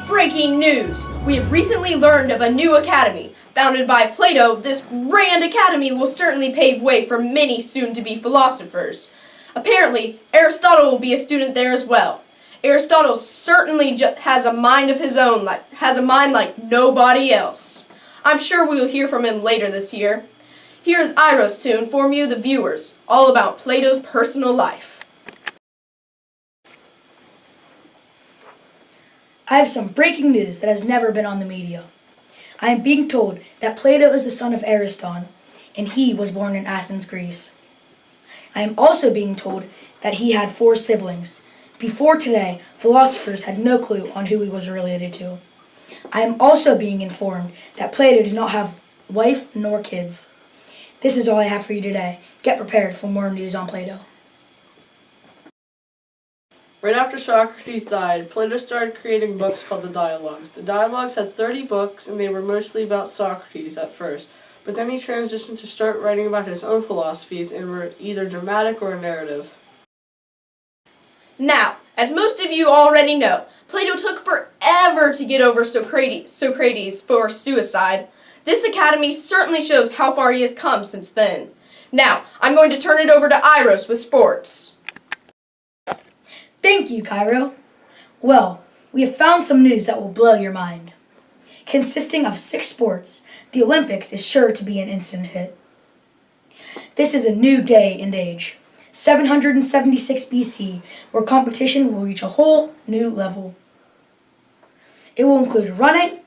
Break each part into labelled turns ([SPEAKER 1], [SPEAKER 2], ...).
[SPEAKER 1] Breaking news! We have recently learned of a new academy. Founded by Plato, this grand academy will certainly pave way for many soon-to-be philosophers. Apparently, Aristotle will be a student there as well. Aristotle certainly has a mind of his own, has a mind like nobody else. I'm sure we will hear from him later this year. Here is Iros to inform you, the viewers, all about Plato's personal life.
[SPEAKER 2] I have some breaking news that has never been on the media. I am being told that Plato is the son of Ariston, and he was born in Athens, Greece. I am also being told that he had 4 siblings. Before today, philosophers had no clue on who he was related to. I am also being informed that Plato did not have wife nor kids. This is all I have for you today. Get prepared for more news on Plato.
[SPEAKER 3] Right after Socrates died, Plato started creating books called the Dialogues. The Dialogues had 30 books, and they were mostly about Socrates at first, but then he transitioned to start writing about his own philosophies and were either dramatic or narrative.
[SPEAKER 1] Now, as most of you already know, Plato took forever to get over Socrates for suicide. This academy certainly shows how far he has come since then. Now, I'm going to turn it over to Iros with sports.
[SPEAKER 2] Thank you, Cairo. Well, we have found some news that will blow your mind. Consisting of 6 sports, the Olympics is sure to be an instant hit. This is a new day and age, 776 BC, where competition will reach a whole new level. It will include running,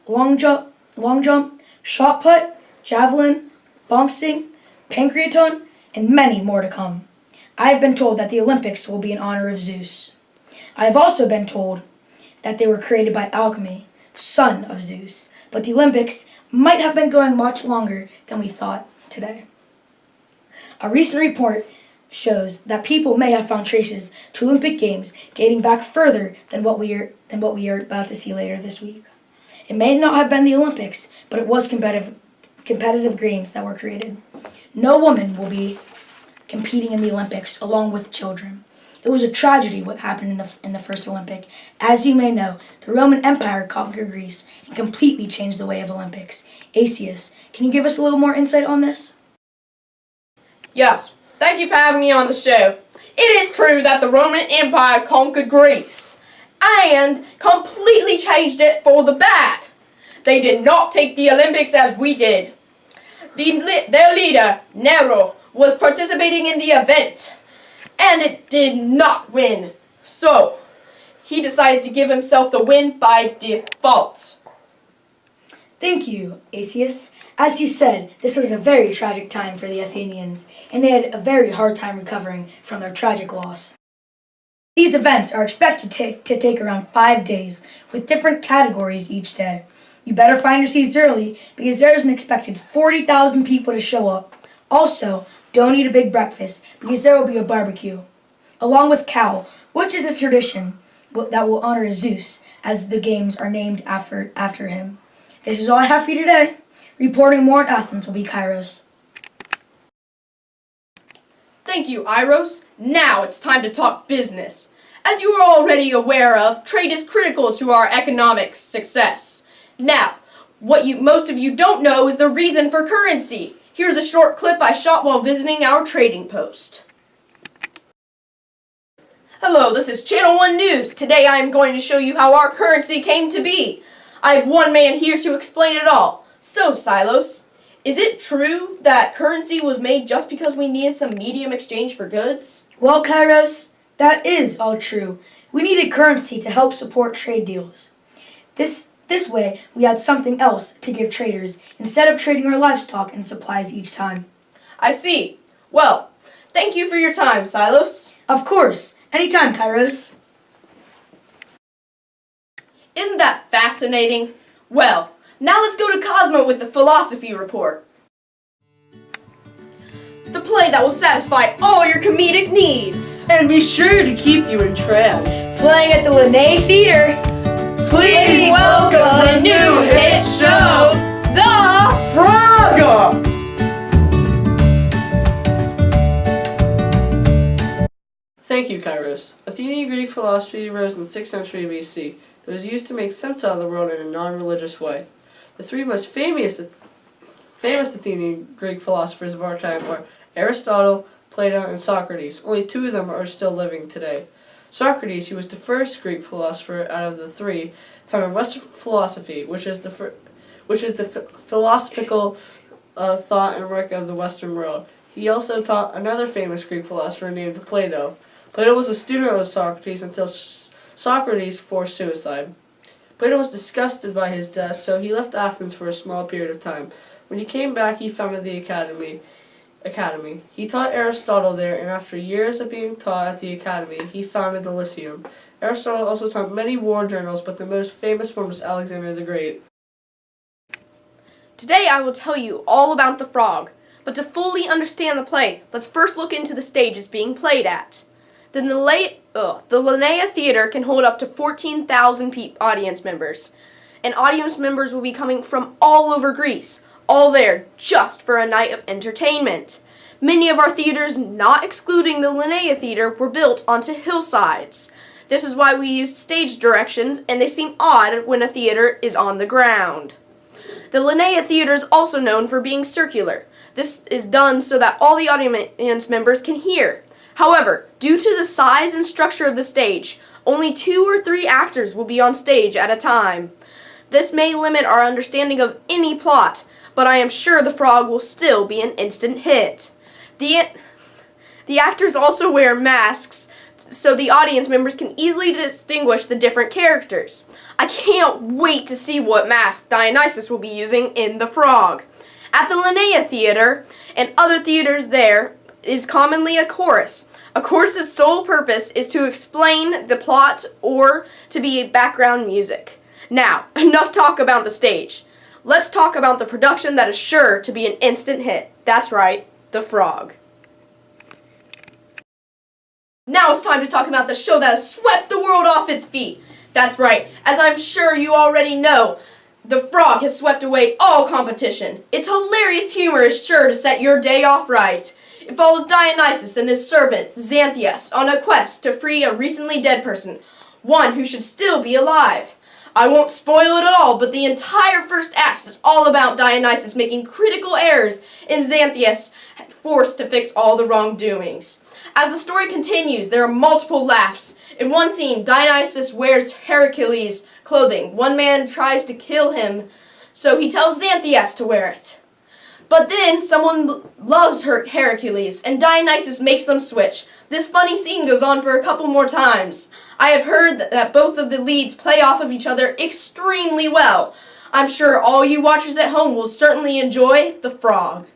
[SPEAKER 2] long jump, shot put, javelin, boxing, pancraton, and many more to come. I have been told that the Olympics will be in honor of Zeus. I have also been told that they were created by Alchemy, son of Zeus, but the Olympics might have been going much longer than we thought today. A recent report shows that people may have found traces to Olympic Games dating back further than what we are about to see later this week. It may not have been the Olympics, but it was competitive games that were created. No woman will be competing in the Olympics along with children. It was a tragedy what happened in the first Olympic. As you may know, the Roman Empire conquered Greece and completely changed the way of Olympics. Asius, can you give us a little more insight on this?
[SPEAKER 1] Yes, thank you for having me on the show. It is true that the Roman Empire conquered Greece and completely changed it for the bad. They did not take the Olympics as we did. Their leader, Nero, was participating in the event, and it did not win. So, he decided to give himself the win by default.
[SPEAKER 2] Thank you, Asius. As you said, this was a very tragic time for the Athenians, and they had a very hard time recovering from their tragic loss. These events are expected to take around 5 days, with different categories each day. You better find your seats early, because there's an expected 40,000 people to show up. Also, don't eat a big breakfast, because there will be a barbecue, along with cow, which is a tradition that will honor Zeus, as the games are named after him. This is all I have for you today. Reporting more in Athens will be Kairos.
[SPEAKER 1] Thank you, Iros. Now it's time to talk business. As you are already aware of, trade is critical to our economic success. Now, what most of you don't know is the reason for currency. Here's a short clip I shot while visiting our trading post. Hello, this is Channel 1 News. Today I am going to show you how our currency came to be. I have one man here to explain it all. So, Silos, is it true that currency was made just because we needed some medium exchange for goods?
[SPEAKER 2] Well, Kairos, that is all true. We needed currency to help support trade deals. This way, we had something else to give traders instead of trading our livestock and supplies each time.
[SPEAKER 1] I see. Well, thank you for your time, Silos.
[SPEAKER 2] Of course. Anytime, Kairos.
[SPEAKER 1] Isn't that fascinating? Well, now let's go to Cosmo with the philosophy report. The play that will satisfy all your comedic needs.
[SPEAKER 3] And be sure to keep you entranced.
[SPEAKER 2] Playing at the Linnaeus Theater.
[SPEAKER 1] Please welcome the new hit show, The
[SPEAKER 3] Frog! Thank you, Kairos. Athenian Greek philosophy arose in the 6th century BC. It was used to make sense out of the world in a non-religious way. The three most famous Athenian Greek philosophers of our time are Aristotle, Plato, and Socrates. Only two of them are still living today. Socrates, who was the first Greek philosopher out of the three, founded Western philosophy, which is the philosophical thought and work of the Western world. He also taught another famous Greek philosopher named Plato. Plato was a student of Socrates until Socrates forced suicide. Plato was disgusted by his death, so he left Athens for a small period of time. When he came back, he founded the academy. He taught Aristotle there, and after years of being taught at the academy, he founded the Lyceum. Aristotle also taught many war journals, but the most famous one was Alexander the Great.
[SPEAKER 1] Today I will tell you all about the frog, but to fully understand the play, let's first look into the stages being played at. The Linnaea Theater can hold up to 14,000 audience members, and audience members will be coming from all over Greece, all there just for a night of entertainment. Many of our theaters, not excluding the Linnaea Theater, were built onto hillsides. This is why we used stage directions, and they seem odd when a theater is on the ground. The Linnaea Theater is also known for being circular. This is done so that all the audience members can hear. However, due to the size and structure of the stage, only 2 or 3 actors will be on stage at a time. This may limit our understanding of any plot, but I am sure The Frog will still be an instant hit. The actors also wear masks so the audience members can easily distinguish the different characters. I can't wait to see what mask Dionysus will be using in The Frog. At the Linnaea Theater and other theaters there is commonly a chorus. A chorus's sole purpose is to explain the plot or to be background music. Now, enough talk about the stage. Let's talk about the production that is sure to be an instant hit. That's right, The Frog. Now it's time to talk about the show that has swept the world off its feet. That's right, as I'm sure you already know, The Frog has swept away all competition. Its hilarious humor is sure to set your day off right. It follows Dionysus and his servant, Xanthias, on a quest to free a recently dead person, one who should still be alive. I won't spoil it at all, but the entire first act is all about Dionysus making critical errors and Xanthias forced to fix all the wrongdoings. As the story continues, there are multiple laughs. In one scene, Dionysus wears Hercules' clothing. One man tries to kill him, so he tells Xanthias to wear it. But then someone loves Hercules, and Dionysus makes them switch. This funny scene goes on for a couple more times. I have heard that both of the leads play off of each other extremely well. I'm sure all you watchers at home will certainly enjoy The Frog.